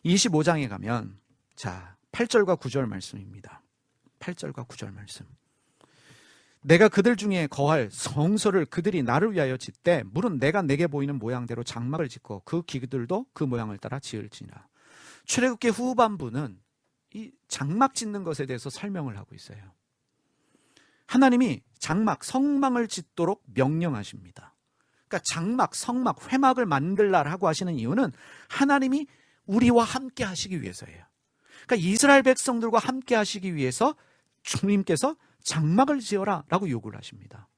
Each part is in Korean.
25장에 가면 자 8절과 9절 말씀입니다. 8절과 9절 말씀. 내가 그들 중에 거할 성소를 그들이 나를 위하여 짓되 물은 내가 내게 보이는 모양대로 장막을 짓고 그 기들도 그 모양을 따라 지을지니라. 출애굽기 후반부는 이 장막 짓는 것에 대해서 설명을 하고 있어요. 하나님이 장막, 성막을 짓도록 명령하십니다. 그러니까 장막, 성막, 회막을 만들라라고 하시는 이유는 하나님이 우리와 함께 하시기 위해서예요. 그러니까 이스라엘 백성들과 함께 하시기 위해서 주님께서 장막을 지어라 라고 요구를 하십니다.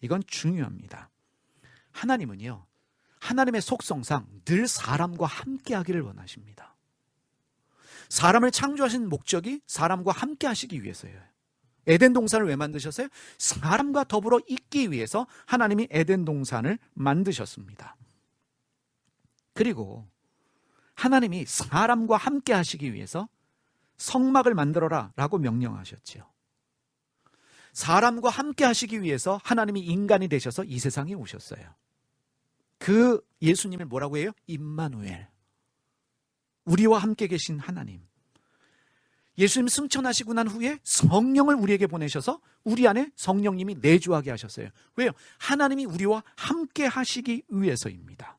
이건 중요합니다. 하나님은요, 하나님의 속성상 늘 사람과 함께 하기를 원하십니다. 사람을 창조하신 목적이 사람과 함께 하시기 위해서예요. 에덴 동산을 왜 만드셨어요? 사람과 더불어 있기 위해서 하나님이 에덴 동산을 만드셨습니다. 그리고 하나님이 사람과 함께 하시기 위해서 성막을 만들어라 라고 명령하셨지요. 사람과 함께 하시기 위해서 하나님이 인간이 되셔서 이 세상에 오셨어요. 그 예수님을 뭐라고 해요? 임마누엘. 우리와 함께 계신 하나님. 예수님 승천하시고 난 후에 성령을 우리에게 보내셔서 우리 안에 성령님이 내주하게 하셨어요. 왜요? 하나님이 우리와 함께 하시기 위해서입니다.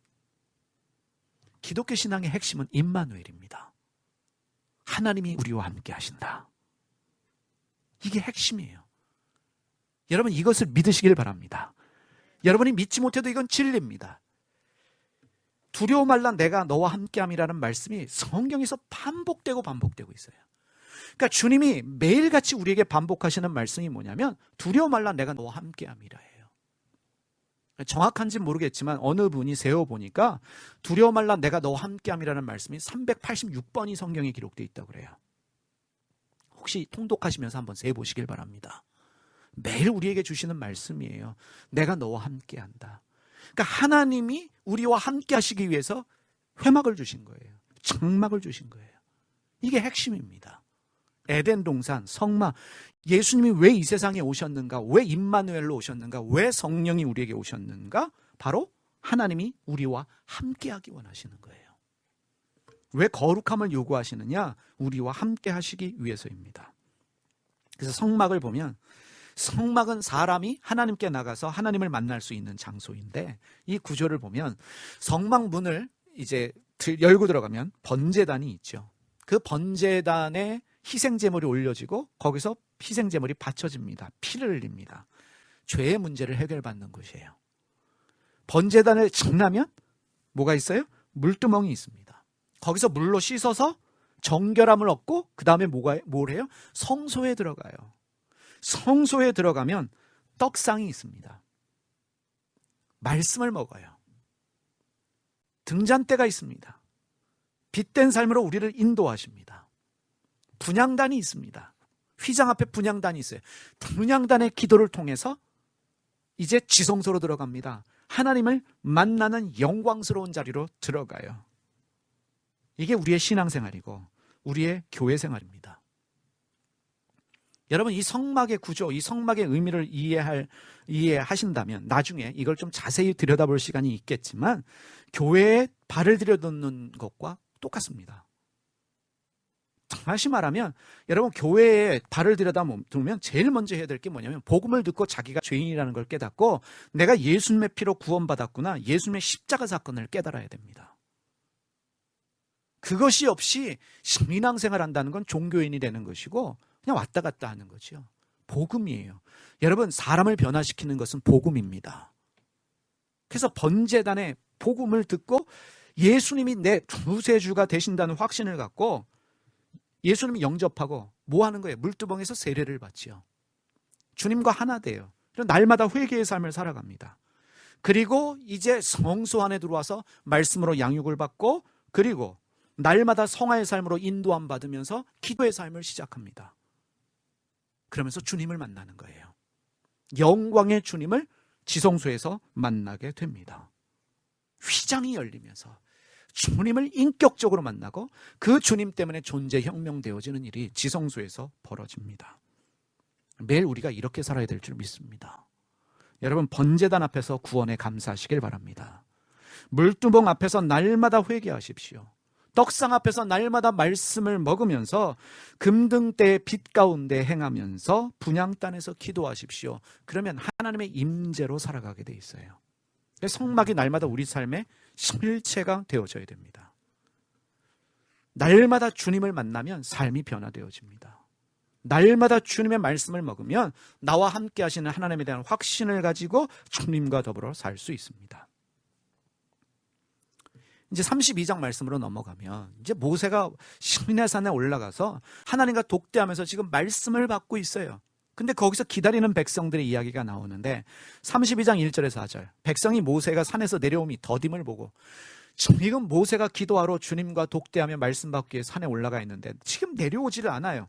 기독교 신앙의 핵심은 임마누엘입니다. 하나님이 우리와 함께 하신다. 이게 핵심이에요. 여러분 이것을 믿으시길 바랍니다. 여러분이 믿지 못해도 이건 진리입니다. 두려워 말라 내가 너와 함께함이라는 말씀이 성경에서 반복되고 있어요. 그러니까 주님이 매일같이 우리에게 반복하시는 말씀이 뭐냐면 두려워 말라 내가 너와 함께함이라 해요. 정확한지는 모르겠지만 어느 분이 세어보니까 두려워 말라 내가 너와 함께함이라는 말씀이 386번이 성경에 기록되어 있다고 그래요. 혹시 통독하시면서 한번 세보시길 바랍니다. 매일 우리에게 주시는 말씀이에요. 내가 너와 함께한다. 그러니까 하나님이 우리와 함께 하시기 위해서 회막을 주신 거예요. 장막을 주신 거예요. 이게 핵심입니다. 에덴 동산, 성막, 예수님이 왜 이 세상에 오셨는가? 왜 임마누엘로 오셨는가? 왜 성령이 우리에게 오셨는가? 바로 하나님이 우리와 함께하기 원하시는 거예요. 왜 거룩함을 요구하시느냐? 우리와 함께 하시기 위해서입니다. 그래서 성막을 보면 성막은 사람이 하나님께 나가서 하나님을 만날 수 있는 장소인데 이 구조를 보면 성막 문을 이제 열고 들어가면 번제단이 있죠. 그 번제단에 희생제물이 올려지고 거기서 희생제물이 바쳐집니다. 피를 흘립니다. 죄의 문제를 해결받는 곳이에요. 번제단을 지나면 뭐가 있어요? 물두멍이 있습니다. 거기서 물로 씻어서 정결함을 얻고 그 다음에 뭘 해요? 성소에 들어가요. 성소에 들어가면 떡상이 있습니다. 말씀을 먹어요. 등잔대가 있습니다. 빛된 삶으로 우리를 인도하십니다. 분향단이 있습니다. 휘장 앞에 분향단이 있어요. 분향단의 기도를 통해서 이제 지성소로 들어갑니다. 하나님을 만나는 영광스러운 자리로 들어가요. 이게 우리의 신앙생활이고 우리의 교회생활입니다. 여러분 이 성막의 구조, 이 성막의 의미를 이해하신다면 나중에 이걸 좀 자세히 들여다볼 시간이 있겠지만 교회에 발을 들여놓는 것과 똑같습니다. 다시 말하면 여러분 교회에 발을 들여다보면 제일 먼저 해야 될 게 뭐냐면 복음을 듣고 자기가 죄인이라는 걸 깨닫고 내가 예수님의 피로 구원받았구나, 예수님의 십자가 사건을 깨달아야 됩니다. 그것이 없이 신앙생활 한다는 건 종교인이 되는 것이고 그냥 왔다 갔다 하는 거죠. 복음이에요. 여러분 사람을 변화시키는 것은 복음입니다. 그래서 번제단에 복음을 듣고 예수님이 내 구세주가 되신다는 확신을 갖고 예수님을 영접하고 뭐 하는 거예요? 물두멍에서 세례를 받지요. 주님과 하나 돼요. 날마다 회개의 삶을 살아갑니다. 그리고 이제 성소 안에 들어와서 말씀으로 양육을 받고 그리고 날마다 성화의 삶으로 인도함 받으면서 기도의 삶을 시작합니다. 그러면서 주님을 만나는 거예요. 영광의 주님을 지성소에서 만나게 됩니다. 휘장이 열리면서 주님을 인격적으로 만나고 그 주님 때문에 존재혁명되어지는 일이 지성소에서 벌어집니다. 매일 우리가 이렇게 살아야 될 줄 믿습니다. 여러분 번제단 앞에서 구원에 감사하시길 바랍니다. 물두멍 앞에서 날마다 회개하십시오. 떡상 앞에서 날마다 말씀을 먹으면서 금등대의 빛 가운데 행하면서 분향 땅에서 기도하십시오. 그러면 하나님의 임재로 살아가게 돼 있어요. 성막이 날마다 우리 삶의 실체가 되어져야 됩니다. 날마다 주님을 만나면 삶이 변화되어집니다. 날마다 주님의 말씀을 먹으면 나와 함께 하시는 하나님에 대한 확신을 가지고 주님과 더불어 살 수 있습니다. 이제 32장 말씀으로 넘어가면 이제 모세가 시내산에 올라가서 하나님과 독대하면서 지금 말씀을 받고 있어요. 근데 거기서 기다리는 백성들의 이야기가 나오는데 32장 1절에서 4절, 백성이 모세가 산에서 내려오니 더딤을 보고, 지금 모세가 기도하러 주님과 독대하며 말씀 받기 위해 산에 올라가 있는데 지금 내려오지를 않아요.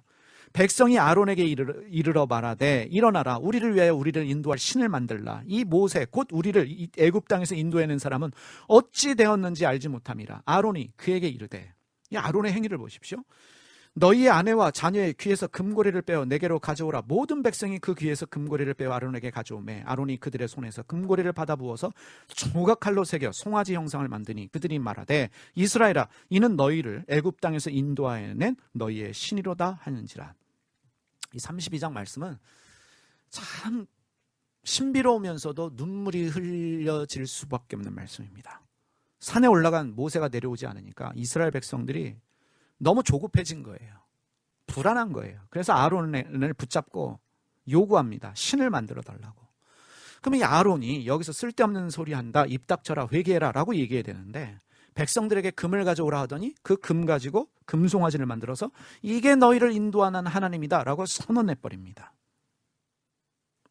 백성이 아론에게 이르러 말하되 일어나라, 우리를 위하여 우리를 인도할 신을 만들라. 이 모세 곧 우리를 애굽 땅에서 인도해낸 사람은 어찌 되었는지 알지 못함이라. 아론이 그에게 이르되, 이 아론의 행위를 보십시오. 너희의 아내와 자녀의 귀에서 금고리를 빼어 내게로 가져오라. 모든 백성이 그 귀에서 금고리를 빼어 아론에게 가져오매 아론이 그들의 손에서 금고리를 받아 부어서 조각칼로 새겨 송아지 형상을 만드니 그들이 말하되 이스라엘아, 이는 너희를 애굽 땅에서 인도하여낸 너희의 신이로다 하는지라. 이 32장 말씀은 참 신비로우면서도 눈물이 흘려질 수밖에 없는 말씀입니다. 산에 올라간 모세가 내려오지 않으니까 이스라엘 백성들이 너무 조급해진 거예요. 불안한 거예요. 그래서 아론을 붙잡고 요구합니다. 신을 만들어 달라고. 그럼 이 아론이 여기서 쓸데없는 소리 한다, 입 닥쳐라, 회개해라 라고 얘기해야 되는데 백성들에게 금을 가져오라 하더니 그 금 가지고 금송아지를 만들어서 이게 너희를 인도하는 하나님이다 라고 선언해버립니다.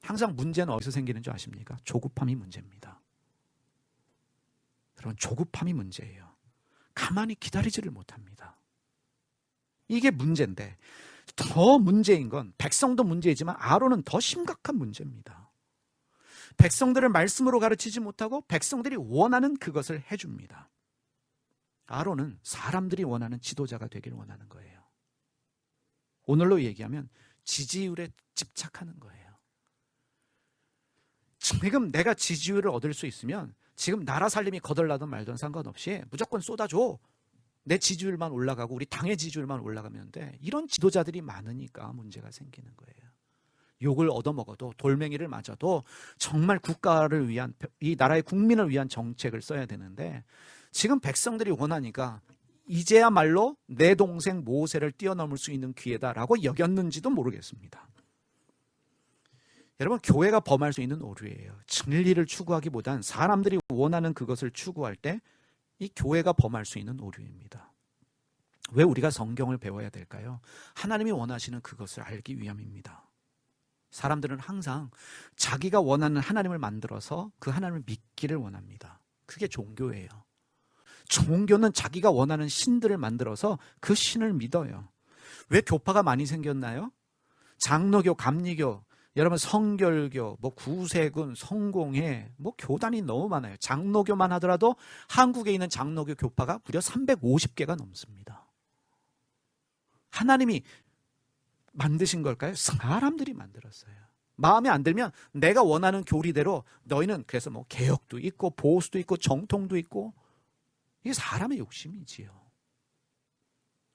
항상 문제는 어디서 생기는 줄 아십니까? 조급함이 문제입니다. 여러분, 조급함이 문제예요. 가만히 기다리지를 못합니다. 이게 문제인데, 더 문제인 건 백성도 문제이지만 아론은 더 심각한 문제입니다. 백성들을 말씀으로 가르치지 못하고 백성들이 원하는 그것을 해줍니다. 아론은 사람들이 원하는 지도자가 되길 원하는 거예요. 오늘로 얘기하면 지지율에 집착하는 거예요. 지금 내가 지지율을 얻을 수 있으면 지금 나라 살림이 거덜나든 말든 상관없이 무조건 쏟아줘. 내 지지율만 올라가고 우리 당의 지지율만 올라가면 돼. 이런 지도자들이 많으니까 문제가 생기는 거예요. 욕을 얻어먹어도, 돌멩이를 맞아도 정말 국가를 위한, 이 나라의 국민을 위한 정책을 써야 되는데 지금 백성들이 원하니까 이제야말로 내 동생 모세를 뛰어넘을 수 있는 기회다라고 여겼는지도 모르겠습니다. 여러분, 교회가 범할 수 있는 오류예요. 진리를 추구하기보단 사람들이 원하는 그것을 추구할 때 이 교회가 범할 수 있는 오류입니다. 왜 우리가 성경을 배워야 될까요? 하나님이 원하시는 그것을 알기 위함입니다. 사람들은 항상 자기가 원하는 하나님을 만들어서 그 하나님을 믿기를 원합니다. 그게 종교예요. 종교는 자기가 원하는 신들을 만들어서 그 신을 믿어요. 왜 교파가 많이 생겼나요? 장로교, 감리교, 여러분 성결교, 구세군, 성공회, 교단이 너무 많아요. 장로교만 하더라도 한국에 있는 장로교 교파가 무려 350개가 넘습니다. 하나님이 만드신 걸까요? 사람들이 만들었어요. 마음에 안 들면 내가 원하는 교리대로 너희는 그래서 개혁도 있고 보수도 있고 정통도 있고, 이게 사람의 욕심이지요.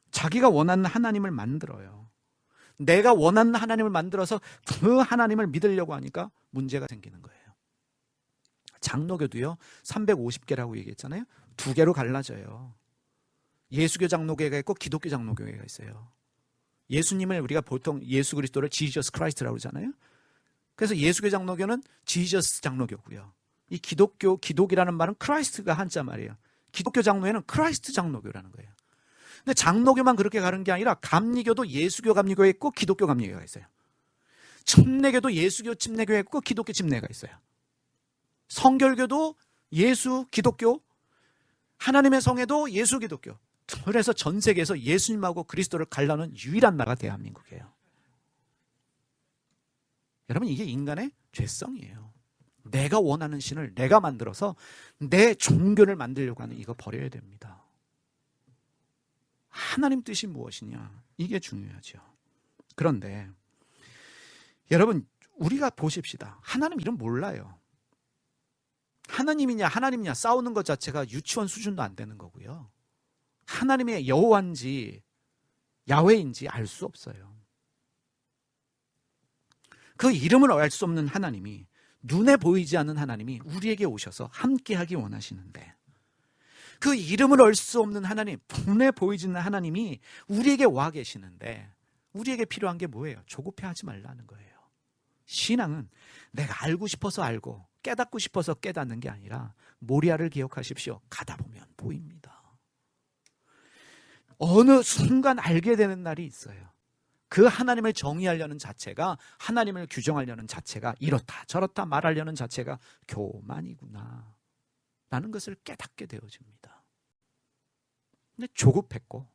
자기가 원하는 하나님을 만들어요. 내가 원하는 하나님을 만들어서 그 하나님을 믿으려고 하니까 문제가 생기는 거예요. 장로교도요 350개라고 얘기했잖아요. 두 개로 갈라져요. 예수교 장로교회가 있고 기독교 장로교회가 있어요. 예수님을 우리가 보통 예수 그리스도를 지저스 크라이스트라고 그러잖아요. 그래서 예수교 장로교는 지저스 장로교고요. 이 기독이라는 말은 크라이스트가 한자 말이에요. 기독교 장로회는 크라이스트 장로교라는 거예요. 근데 장로교만 그렇게 가는 게 아니라 감리교도 예수교 감리교가 있고 기독교 감리교가 있어요. 침례교도 예수교 침례교가 있고 기독교 침례가 있어요. 성결교도 예수 기독교, 하나님의 성회도 예수 기독교. 그래서 전 세계에서 예수님하고 그리스도를 갈라는 유일한 나라가 대한민국이에요. 여러분, 이게 인간의 죄성이에요. 내가 원하는 신을 내가 만들어서 내 종교를 만들려고 하는 이거 버려야 됩니다. 하나님 뜻이 무엇이냐, 이게 중요하죠. 그런데 여러분, 우리가 보십시다. 하나님 이름 몰라요. 하나님이냐 하나님이냐 싸우는 것 자체가 유치원 수준도 안 되는 거고요. 하나님의 여호와인지 야훼인지 알 수 없어요. 그 이름을 알 수 없는 하나님이, 눈에 보이지 않는 하나님이 우리에게 오셔서 함께하기 원하시는데, 그 이름을 알 수 없는 하나님, 눈에 보이지 않는 하나님이 우리에게 와 계시는데 우리에게 필요한 게 뭐예요? 조급해하지 말라는 거예요. 신앙은 내가 알고 싶어서 알고 깨닫고 싶어서 깨닫는 게 아니라, 모리아를 기억하십시오. 가다 보면 보입니다. 어느 순간 알게 되는 날이 있어요. 그 하나님을 정의하려는 자체가, 하나님을 규정하려는 자체가, 이렇다 저렇다 말하려는 자체가 교만이구나 라는 것을 깨닫게 되어집니다. 근데 조급했고,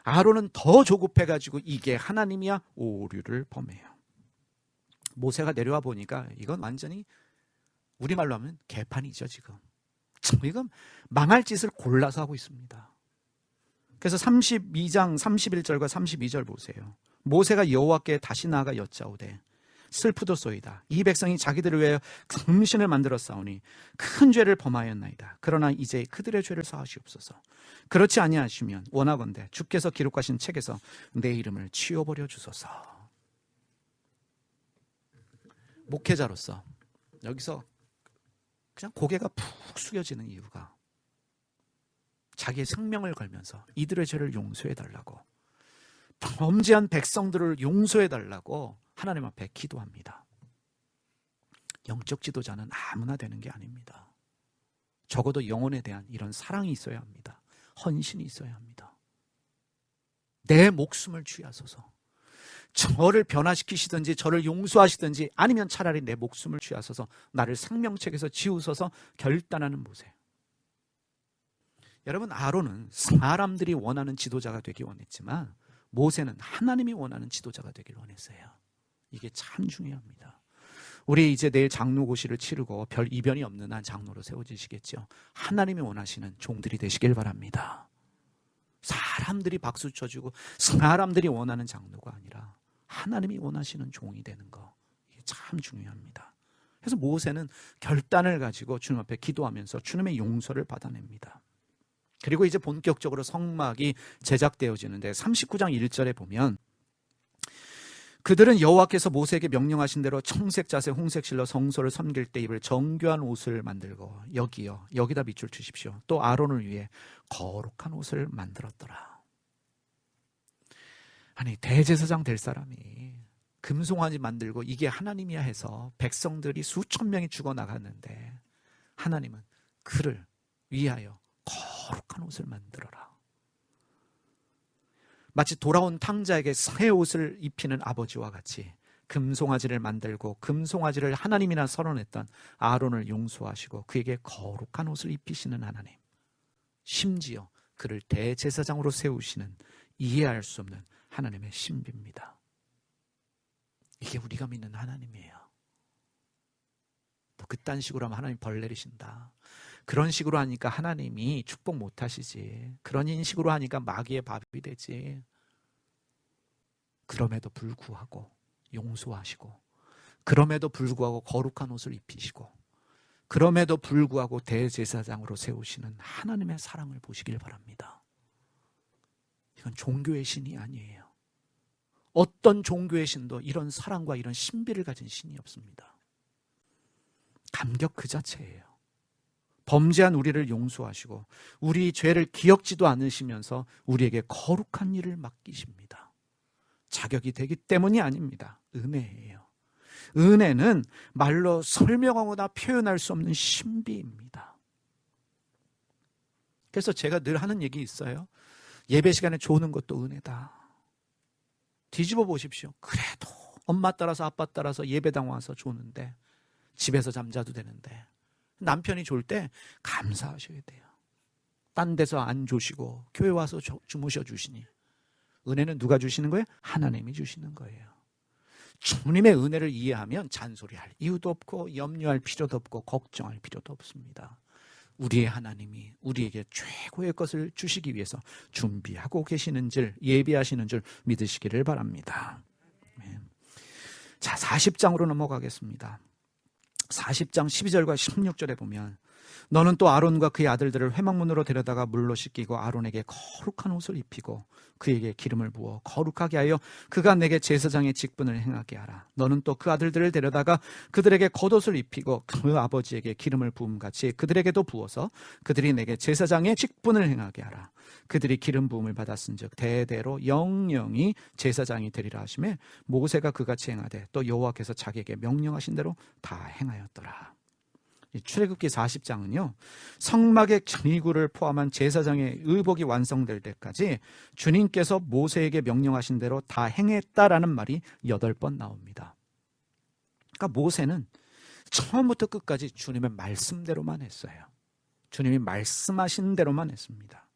아론은 더 조급해가지고 이게 하나님이야 오류를 범해요. 모세가 내려와 보니까 이건 완전히 우리말로 하면 개판이죠. 지금 이건 망할 짓을 골라서 하고 있습니다. 그래서 32장 31절과 32절 보세요. 모세가 여호와께 다시 나아가 여짜오되 슬프도소이다. 이 백성이 자기들을 위하여 금신을 만들어 싸우니 큰 죄를 범하였나이다. 그러나 이제 그들의 죄를 사하시옵소서. 그렇지 아니하시면 원하건대 주께서 기록하신 책에서 내 이름을 치워버려 주소서. 목회자로서 여기서 그냥 고개가 푹 숙여지는 이유가, 자기의 생명을 걸면서 이들의 죄를 용서해달라고, 범죄한 백성들을 용서해달라고 하나님 앞에 기도합니다. 영적 지도자는 아무나 되는 게 아닙니다. 적어도 영혼에 대한 이런 사랑이 있어야 합니다. 헌신이 있어야 합니다. 내 목숨을 취하소서. 저를 변화시키시든지 저를 용서하시든지, 아니면 차라리 내 목숨을 취하소서 나를 생명책에서 지우소서 결단하는 모세. 여러분, 아론은 사람들이 원하는 지도자가 되기 원했지만 모세는 하나님이 원하는 지도자가 되길 원했어요. 이게 참 중요합니다. 우리 이제 내일 장로고시를 치르고 별 이변이 없는 한 장로로 세워지시겠죠. 하나님이 원하시는 종들이 되시길 바랍니다. 사람들이 박수 쳐주고 사람들이 원하는 장로가 아니라 하나님이 원하시는 종이 되는 거, 이게 참 중요합니다. 그래서 모세는 결단을 가지고 주님 앞에 기도하면서 주님의 용서를 받아냅니다. 그리고 이제 본격적으로 성막이 제작되어지는데 39장 1절에 보면, 그들은 여호와께서 모세에게 명령하신 대로 청색 자색 홍색 실로 성소를 섬길 때 입을 정교한 옷을 만들고, 여기요 여기다 밑줄 치십시오. 또 아론을 위해 거룩한 옷을 만들었더라. 아니, 대제사장 될 사람이 금송아지 만들고 이게 하나님이야 해서 백성들이 수천 명이 죽어나갔는데, 하나님은 그를 위하여 거룩한 옷을 만들어라. 마치 돌아온 탕자에게 새 옷을 입히는 아버지와 같이 금송아지를 만들고 금송아지를 하나님이나 선언했던 아론을 용서하시고 그에게 거룩한 옷을 입히시는 하나님, 심지어 그를 대제사장으로 세우시는 이해할 수 없는 하나님의 신비입니다. 이게 우리가 믿는 하나님이에요. 또 그딴 식으로 하면 하나님 벌 내리신다, 그런 식으로 하니까 하나님이 축복 못 하시지, 그런 식으로 하니까 마귀의 밥이 되지. 그럼에도 불구하고 용서하시고, 그럼에도 불구하고 거룩한 옷을 입히시고, 그럼에도 불구하고 대제사장으로 세우시는 하나님의 사랑을 보시길 바랍니다. 이건 종교의 신이 아니에요. 어떤 종교의 신도 이런 사랑과 이런 신비를 가진 신이 없습니다. 감격 그 자체예요. 범죄한 우리를 용서하시고 우리 죄를 기억지도 않으시면서 우리에게 거룩한 일을 맡기십니다. 자격이 되기 때문이 아닙니다. 은혜예요. 은혜는 말로 설명하거나 표현할 수 없는 신비입니다. 그래서 제가 늘 하는 얘기 있어요. 예배 시간에 조는 것도 은혜다. 뒤집어 보십시오. 그래도 엄마 따라서 아빠 따라서 예배당 와서 조는데, 집에서 잠자도 되는데, 남편이 졸 때 감사하셔야 돼요. 딴 데서 안 조시고 교회 와서 주무셔 주시니 은혜는 누가 주시는 거예요? 하나님이 주시는 거예요. 주님의 은혜를 이해하면 잔소리할 이유도 없고 염려할 필요도 없고 걱정할 필요도 없습니다. 우리의 하나님이 우리에게 최고의 것을 주시기 위해서 준비하고 계시는 줄, 예비하시는 줄 믿으시기를 바랍니다. 자, 40장으로 넘어가겠습니다. 40장 12절과 16절에 보면 너는 또 아론과 그의 아들들을 회막문으로 데려다가 물로 씻기고 아론에게 거룩한 옷을 입히고 그에게 기름을 부어 거룩하게 하여 그가 내게 제사장의 직분을 행하게 하라. 너는 또 그 아들들을 데려다가 그들에게 겉옷을 입히고 그 아버지에게 기름을 부음같이 그들에게도 부어서 그들이 내게 제사장의 직분을 행하게 하라. 그들이 기름 부음을 받았은즉 대대로 영영이 제사장이 되리라 하시매 모세가 그같이 행하되 또 여호와께서 자기에게 명령하신 대로 다 행하였더라. 출애굽기 40장은요 성막의 기구를 포함한 제사장의 의복이 완성될 때까지 주님께서 모세에게 명령하신 대로 다 행했다라는 말이 8번 나옵니다. 그러니까 모세는 처음부터 끝까지 주님의 말씀대로만 했어요. 주님이 말씀하신 대로만 했습니다.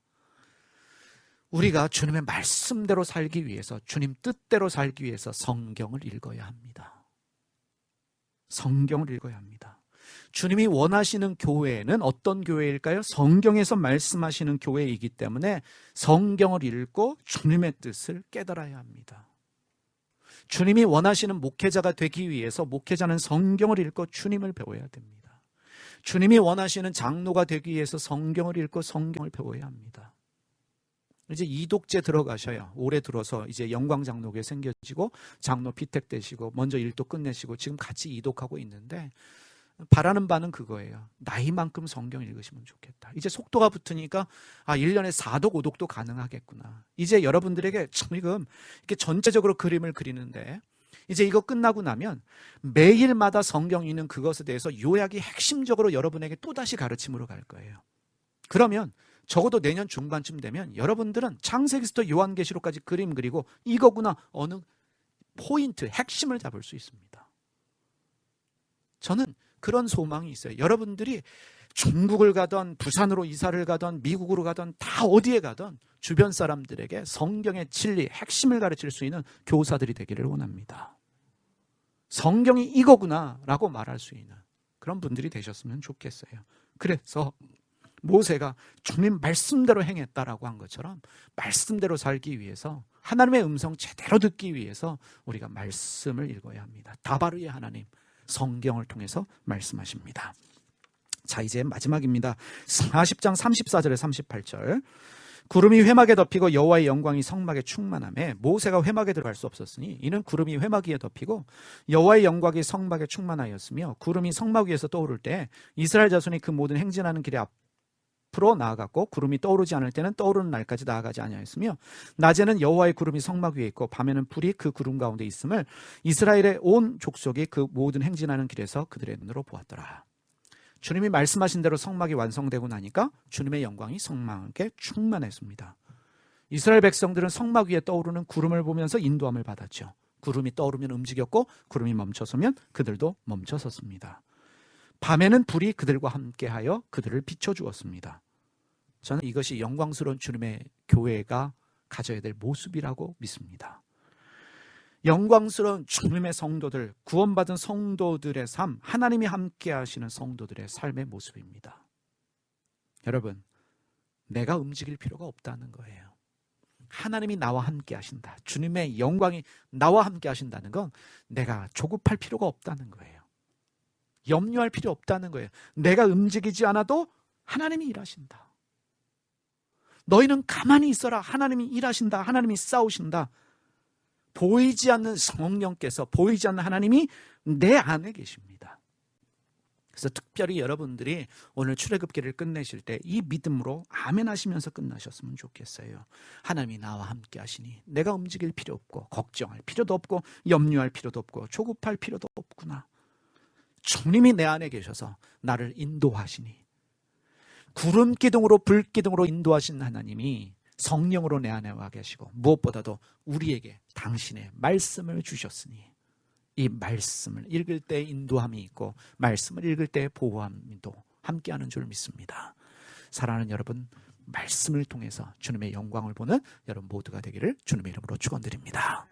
우리가 주님의 말씀대로 살기 위해서, 주님 뜻대로 살기 위해서 성경을 읽어야 합니다. 성경을 읽어야 합니다. 주님이 원하시는 교회는 어떤 교회일까요? 성경에서 말씀하시는 교회이기 때문에 성경을 읽고 주님의 뜻을 깨달아야 합니다. 주님이 원하시는 목회자가 되기 위해서 목회자는 성경을 읽고 주님을 배워야 됩니다. 주님이 원하시는 장로가 되기 위해서 성경을 읽고 성경을 배워야 합니다. 이제 이독제 들어가셔야 올해 들어서 이제 영광장로교회 생겨지고 장로 피택되시고 먼저 일도 끝내시고 지금 같이 이독하고 있는데 바라는 바는 그거예요. 나이만큼 성경 읽으시면 좋겠다. 이제 속도가 붙으니까 1년에 4독, 5독도 가능하겠구나. 이제 여러분들에게 지금 이렇게 전체적으로 그림을 그리는데 이제 이거 끝나고 나면 매일마다 성경 읽는 그것에 대해서 요약이 핵심적으로 여러분에게 또다시 가르침으로 갈 거예요. 그러면 적어도 내년 중반쯤 되면 여러분들은 창세기부터 요한계시록까지 그림 그리고 이거구나 어느 포인트, 핵심을 잡을 수 있습니다. 저는 그런 소망이 있어요. 여러분들이 중국을 가던 부산으로 이사를 가던 미국으로 가던 다 어디에 가던 주변 사람들에게 성경의 진리, 핵심을 가르칠 수 있는 교사들이 되기를 원합니다. 성경이 이거구나 라고 말할 수 있는 그런 분들이 되셨으면 좋겠어요. 그래서 모세가 주님 말씀대로 행했다라고 한 것처럼 말씀대로 살기 위해서 하나님의 음성 제대로 듣기 위해서 우리가 말씀을 읽어야 합니다. 다바르의 하나님 성경을 통해서 말씀하십니다. 자, 이제 마지막입니다. 40장 34절에 38절. 구름이 회막에 덮이고 여호와의 영광이 성막에 충만하며 모세가 회막에 들어갈 수 없었으니 이는 구름이 회막 위에 덮이고 여호와의 영광이 성막에 충만하였으며 구름이 성막 위에서 떠오를 때 이스라엘 자손이 그 모든 행진하는 길에 앞으로 나아갔고 구름이 떠오르지 않을 때는 떠오르는 날까지 나아가지 아니하였으며 낮에는 여호와의 구름이 성막 위에 있고 밤에는 불이 그 구름 가운데 있음을 이스라엘의 온 족속이 그 모든 행진하는 길에서 그들의 눈으로 보았더라. 주님이 말씀하신 대로 성막이 완성되고 나니까 주님의 영광이 성막에 충만했습니다. 이스라엘 백성들은 성막 위에 떠오르는 구름을 보면서 인도함을 받았죠. 구름이 떠오르면 움직였고 구름이 멈춰서면 그들도 멈춰섰습니다. 밤에는 불이 그들과 함께하여 그들을 비춰주었습니다. 저는 이것이 영광스러운 주님의 교회가 가져야 될 모습이라고 믿습니다. 영광스러운 주님의 성도들, 구원받은 성도들의 삶, 하나님이 함께 하시는 성도들의 삶의 모습입니다. 여러분, 내가 움직일 필요가 없다는 거예요. 하나님이 나와 함께 하신다. 주님의 영광이 나와 함께 하신다는 건 내가 조급할 필요가 없다는 거예요. 염려할 필요 없다는 거예요. 내가 움직이지 않아도 하나님이 일하신다. 너희는 가만히 있어라. 하나님이 일하신다. 하나님이 싸우신다. 보이지 않는 성령께서, 보이지 않는 하나님이 내 안에 계십니다. 그래서 특별히 여러분들이 오늘 출애굽기를 끝내실 때 이 믿음으로 아멘 하시면서 끝나셨으면 좋겠어요. 하나님이 나와 함께 하시니 내가 움직일 필요 없고 걱정할 필요도 없고 염려할 필요도 없고 조급할 필요도 없구나. 주님이 내 안에 계셔서 나를 인도하시니, 구름 기둥으로 불 기둥으로 인도하신 하나님이 성령으로 내 안에 와 계시고 무엇보다도 우리에게 당신의 말씀을 주셨으니 이 말씀을 읽을 때 인도함이 있고 말씀을 읽을 때 보호함도 함께하는 줄 믿습니다. 사랑하는 여러분, 말씀을 통해서 주님의 영광을 보는 여러분 모두가 되기를 주님의 이름으로 축원드립니다.